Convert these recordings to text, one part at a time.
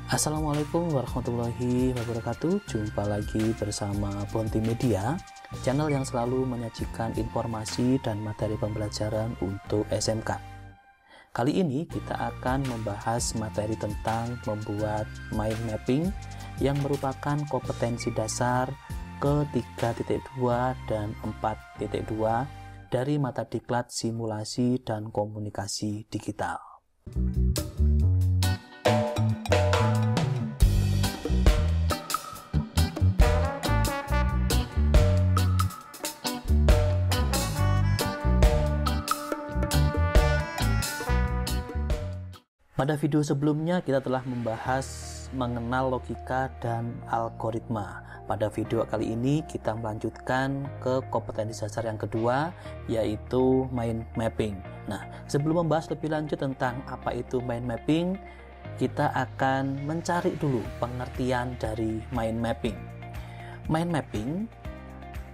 Assalamualaikum warahmatullahi wabarakatuh. Jumpa lagi bersama Bonti Media, channel yang selalu menyajikan informasi dan materi pembelajaran untuk SMK. Kali ini kita akan membahas materi tentang membuat mind mapping yang merupakan kompetensi dasar ke 3.2 dan 4.2 dari mata diklat simulasi dan komunikasi digital. Pada video sebelumnya kita telah membahas mengenal logika dan algoritma. Pada video kali ini kita melanjutkan ke kompetensi dasar yang kedua, yaitu mind mapping. Nah, sebelum membahas lebih lanjut tentang apa itu mind mapping, kita akan mencari dulu pengertian dari mind mapping. Mind mapping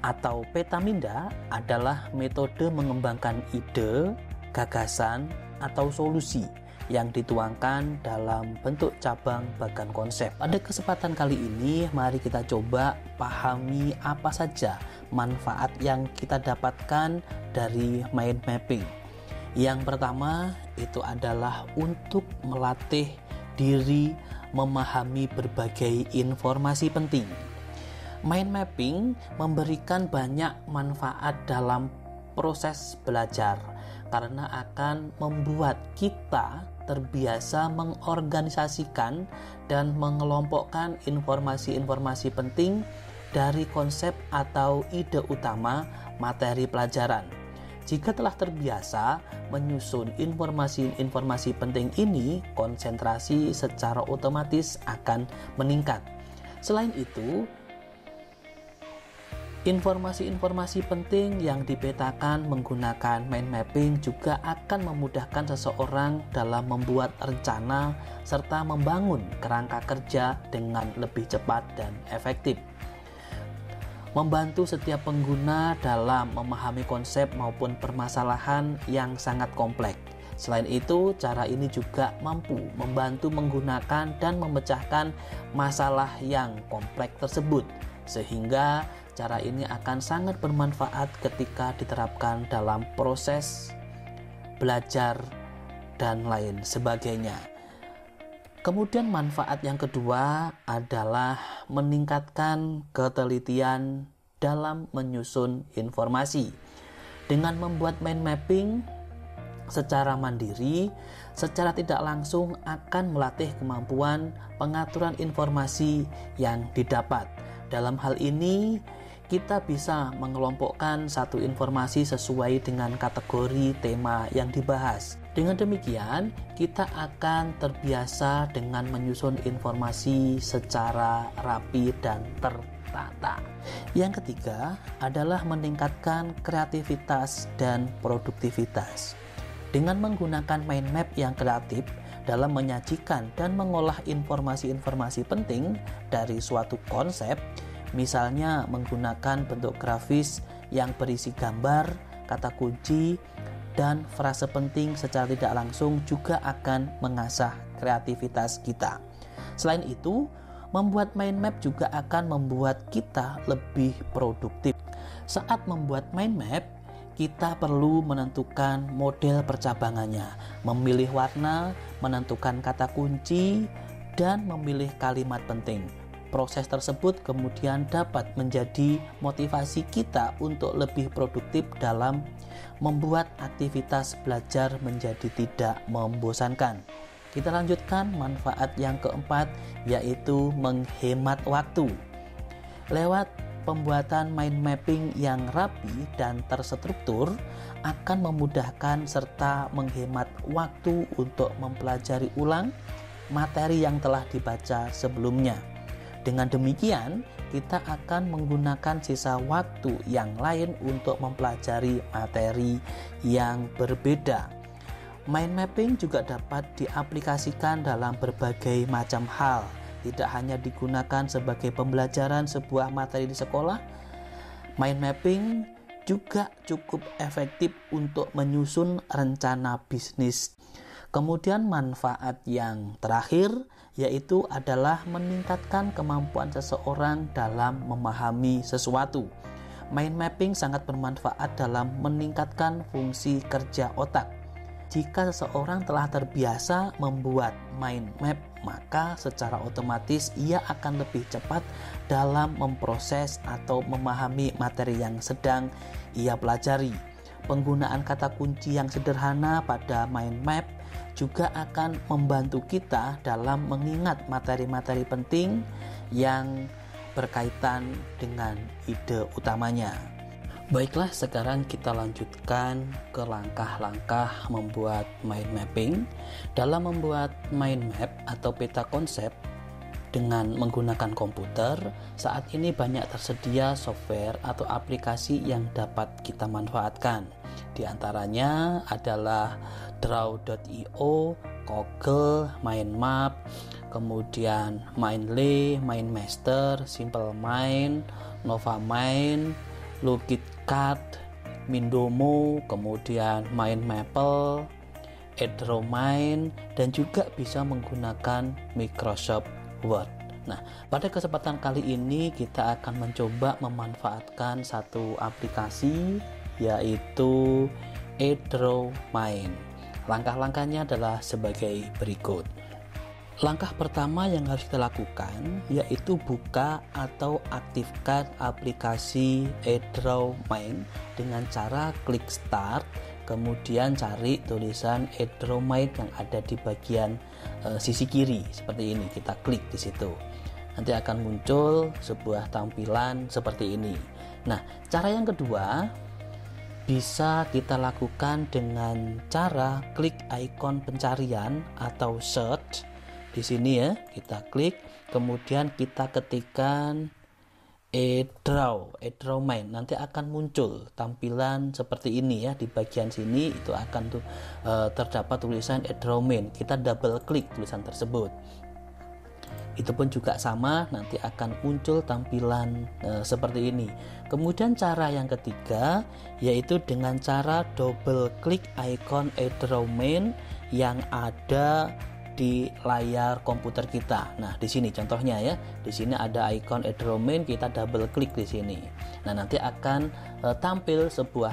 atau petaminda adalah metode mengembangkan ide, gagasan, atau solusi yang dituangkan dalam bentuk cabang bahkan konsep. Pada kesempatan kali ini, mari kita coba pahami apa saja manfaat yang kita dapatkan dari mind mapping. Yang pertama itu adalah untuk melatih diri memahami berbagai informasi penting. Mind mapping memberikan banyak manfaat dalam proses belajar karena akan membuat kita terbiasa mengorganisasikan dan mengelompokkan informasi-informasi penting dari konsep atau ide utama materi pelajaran. Jika telah terbiasa menyusun informasi-informasi penting ini, konsentrasi secara otomatis akan meningkat. Selain itu, informasi-informasi penting yang dipetakan menggunakan mind mapping juga akan memudahkan seseorang dalam membuat rencana serta membangun kerangka kerja dengan lebih cepat dan efektif. Membantu setiap pengguna dalam memahami konsep maupun permasalahan yang sangat kompleks. Selain itu, cara ini juga mampu membantu menggunakan dan memecahkan masalah yang kompleks tersebut, sehingga cara ini akan sangat bermanfaat ketika diterapkan dalam proses belajar dan lain sebagainya. Kemudian manfaat yang kedua adalah meningkatkan ketelitian dalam menyusun informasi. Dengan membuat mind mapping secara mandiri, secara tidak langsung akan melatih kemampuan pengaturan informasi yang didapat. Dalam hal ini, kita bisa mengelompokkan satu informasi sesuai dengan kategori tema yang dibahas. Dengan demikian, kita akan terbiasa dengan menyusun informasi secara rapi dan tertata. Yang ketiga adalah meningkatkan kreativitas dan produktivitas. Dengan menggunakan mind map yang kreatif dalam menyajikan dan mengolah informasi-informasi penting dari suatu konsep, misalnya menggunakan bentuk grafis yang berisi gambar, kata kunci, dan frase penting secara tidak langsung juga akan mengasah kreativitas kita. Selain itu, membuat mind map juga akan membuat kita lebih produktif. Saat membuat mind map, kita perlu menentukan model percabangannya, memilih warna, menentukan kata kunci, dan memilih kalimat penting. Proses tersebut kemudian dapat menjadi motivasi kita untuk lebih produktif dalam membuat aktivitas belajar menjadi tidak membosankan. Kita lanjutkan manfaat yang keempat, yaitu menghemat waktu. Lewat pembuatan mind mapping yang rapi dan terstruktur akan memudahkan serta menghemat waktu untuk mempelajari ulang materi yang telah dibaca sebelumnya. Dengan demikian, kita akan menggunakan sisa waktu yang lain untuk mempelajari materi yang berbeda. Mind mapping juga dapat diaplikasikan dalam berbagai macam hal. Tidak hanya digunakan sebagai pembelajaran sebuah materi di sekolah, mind mapping juga cukup efektif untuk menyusun rencana bisnis. Kemudian manfaat yang terakhir yaitu adalah meningkatkan kemampuan seseorang dalam memahami sesuatu. Mind mapping sangat bermanfaat dalam meningkatkan fungsi kerja otak. Jika seseorang telah terbiasa membuat mind map, maka secara otomatis ia akan lebih cepat dalam memproses atau memahami materi yang sedang ia pelajari. Penggunaan kata kunci yang sederhana pada mind map juga akan membantu kita dalam mengingat materi-materi penting yang berkaitan dengan ide utamanya. Baiklah, sekarang kita lanjutkan ke langkah-langkah membuat mind mapping. Dalam membuat mind map atau peta konsep dengan menggunakan komputer, saat ini banyak tersedia software atau aplikasi yang dapat kita manfaatkan. Di antaranya adalah Draw.io, Google, Mind Map, kemudian Mindly, MindMaster, Simple Mind, Novamind, Lookitcad, Mindomo, kemudian MindMapple, Edrowmind, dan juga bisa menggunakan Microsoft Word. Nah, pada kesempatan kali ini kita akan mencoba memanfaatkan satu aplikasi, yaitu Edrowmind. Langkah-langkahnya adalah sebagai berikut. Langkah pertama yang harus kita lakukan yaitu buka atau aktifkan aplikasi Edrowmind dengan cara klik start, kemudian cari tulisan Edrowmind yang ada di bagian sisi kiri seperti ini. Kita klik di situ. Nanti akan muncul sebuah tampilan seperti ini. Nah, cara yang kedua bisa kita lakukan dengan cara klik ikon pencarian atau search. Di sini ya, kita klik, kemudian kita ketikkan Edrowmind. Nanti akan muncul tampilan seperti ini ya. Di bagian sini itu akan terdapat tulisan Edrowmind. Kita double klik tulisan tersebut. Itu pun juga sama, nanti akan muncul tampilan seperti ini. Kemudian cara yang ketiga yaitu dengan cara double klik ikon Edrowmind yang ada di layar komputer kita. Nah, di sini contohnya ya. Di sini ada ikon Edrowmind, kita double klik di sini. Nah, nanti akan tampil sebuah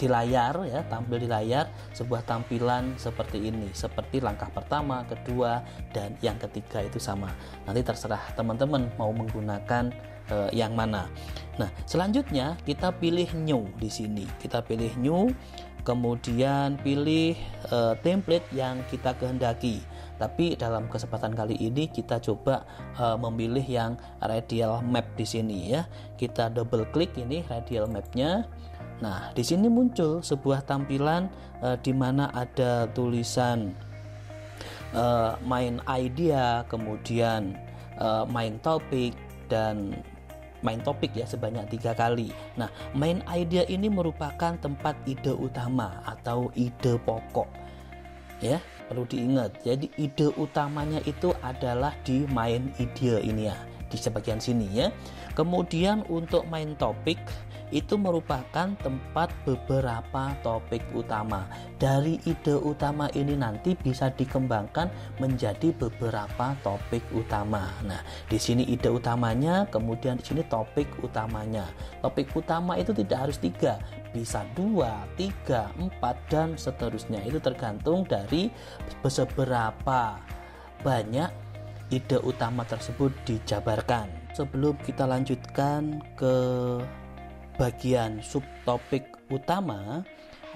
di layar ya, tampil di layar sebuah tampilan seperti ini, seperti langkah pertama, kedua, dan yang ketiga itu sama. Nanti terserah teman-teman mau menggunakan yang mana. Nah, selanjutnya kita pilih new di sini. Kita pilih new, kemudian pilih template yang kita kehendaki. Tapi dalam kesempatan kali ini kita coba memilih yang radial map di sini ya. Kita double klik ini radial mapnya. Nah, di sini muncul sebuah tampilan di mana ada tulisan main idea, kemudian main topic, dan main topik ya sebanyak 3 kali. Nah, main idea ini merupakan tempat ide utama atau ide pokok. Ya, perlu diingat. Jadi ide utamanya itu adalah di main idea ini ya, di sebagian sini ya. Kemudian untuk main topik itu merupakan tempat beberapa topik utama. Dari ide utama ini nanti bisa dikembangkan menjadi beberapa topik utama. Nah, di sini ide utamanya, kemudian di sini topik utamanya. Topik utama itu tidak harus 3, bisa 2, 3, 4, dan seterusnya. Itu tergantung dari seberapa banyak ide utama tersebut dijabarkan. Sebelum kita lanjutkan ke bagian subtopik utama,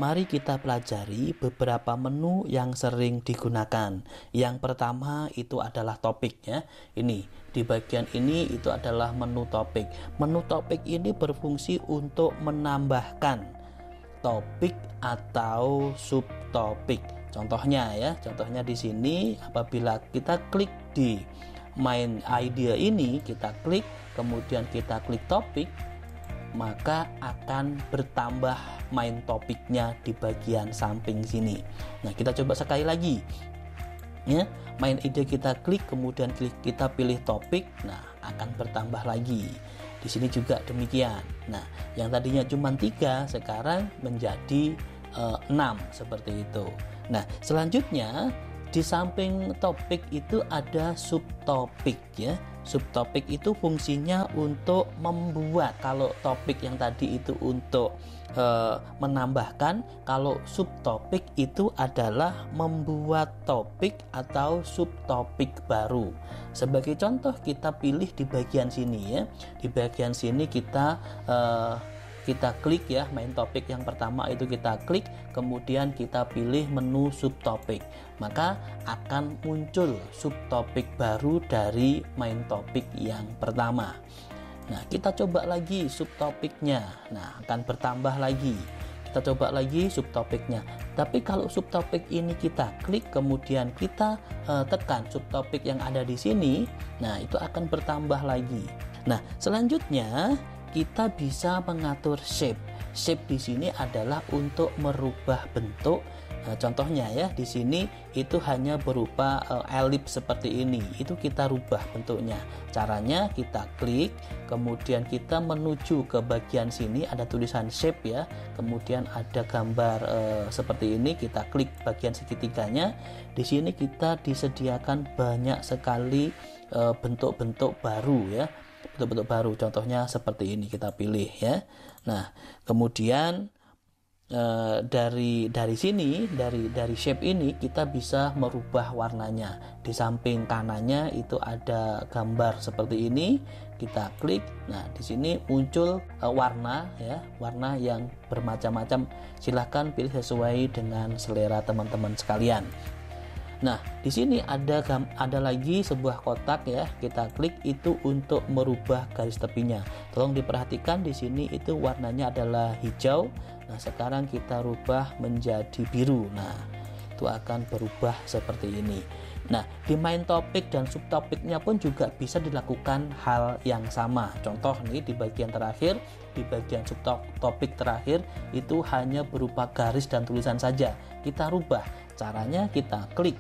mari kita pelajari beberapa menu yang sering digunakan. Yang pertama itu adalah topik ya. Ini di bagian ini itu adalah menu topik. Menu topik ini berfungsi untuk menambahkan topik atau subtopik. Contohnya ya, contohnya di sini apabila kita klik di main idea ini, kita klik, kemudian kita klik topik, maka akan bertambah main topiknya di bagian samping sini. Nah, kita coba sekali lagi ya, main ide kita klik, kemudian kita pilih topik, nah akan bertambah lagi. Di sini juga demikian. Nah, yang tadinya cuma 3 sekarang menjadi 6 seperti itu. Nah, selanjutnya di samping topik itu ada subtopik ya. Subtopik itu fungsinya untuk membuat, kalau topik yang tadi itu untuk menambahkan, kalau subtopik itu adalah membuat topik atau subtopik baru. Sebagai contoh kita pilih di bagian sini ya. Di bagian sini kita klik ya, main topik yang pertama itu kita klik, kemudian kita pilih menu subtopik, maka akan muncul subtopik baru dari main topik yang pertama. Nah, kita coba lagi subtopiknya. Nah, akan bertambah lagi. Kita coba lagi subtopiknya. Tapi kalau subtopik ini kita klik, kemudian kita tekan subtopik yang ada di sini, nah itu akan bertambah lagi. Nah, selanjutnya kita bisa mengatur shape. Shape di sini adalah untuk merubah bentuk. Nah, contohnya ya, di sini itu hanya berupa elips seperti ini. Itu kita rubah bentuknya. Caranya kita klik, kemudian kita menuju ke bagian sini ada tulisan shape ya. Kemudian ada gambar seperti ini, kita klik bagian segitiganya. Di sini kita disediakan banyak sekali bentuk-bentuk baru ya. Bentuk-bentuk baru, contohnya seperti ini kita pilih ya. Nah, kemudian dari sini, dari shape ini kita bisa merubah warnanya. Di samping kanannya itu ada gambar seperti ini, kita klik. Nah, di sini muncul warna ya, warna yang bermacam-macam. Silahkan pilih sesuai dengan selera teman-teman sekalian. Nah, di sini ada lagi sebuah kotak ya, kita klik itu untuk merubah garis tepinya. Tolong diperhatikan di sini itu warnanya adalah hijau. Nah, sekarang kita rubah menjadi biru. Nah, itu akan berubah seperti ini. Nah, di main topik dan subtopiknya pun juga bisa dilakukan hal yang sama. Contoh nih di bagian terakhir, di bagian subtopik terakhir itu hanya berupa garis dan tulisan saja. Kita rubah. Caranya kita klik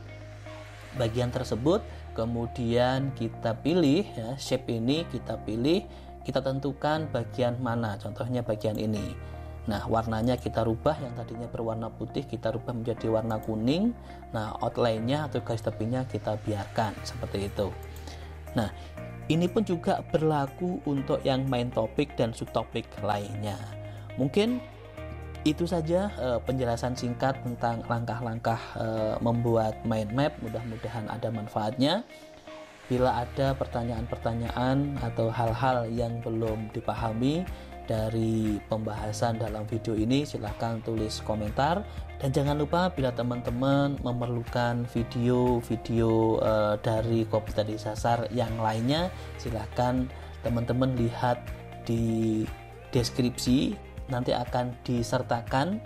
bagian tersebut, kemudian kita pilih ya, shape ini kita pilih, kita tentukan bagian mana, contohnya bagian ini. Nah, warnanya kita rubah, yang tadinya berwarna putih kita rubah menjadi warna kuning. Nah, outline-nya atau garis tepinya kita biarkan seperti itu. Nah, ini pun juga berlaku untuk yang main topik dan subtopik lainnya. Mungkin itu saja penjelasan singkat tentang langkah-langkah membuat mind map. Mudah-mudahan ada manfaatnya. Bila ada pertanyaan-pertanyaan atau hal-hal yang belum dipahami dari pembahasan dalam video ini, silahkan tulis komentar. Dan jangan lupa bila teman-teman memerlukan video-video dari Komputer Disasar yang lainnya, silahkan teman-teman lihat di deskripsi. Nanti akan disertakan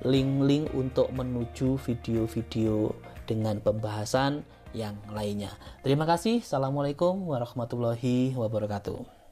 link-link untuk menuju video-video dengan pembahasan yang lainnya. Terima kasih. Assalamualaikum warahmatullahi wabarakatuh.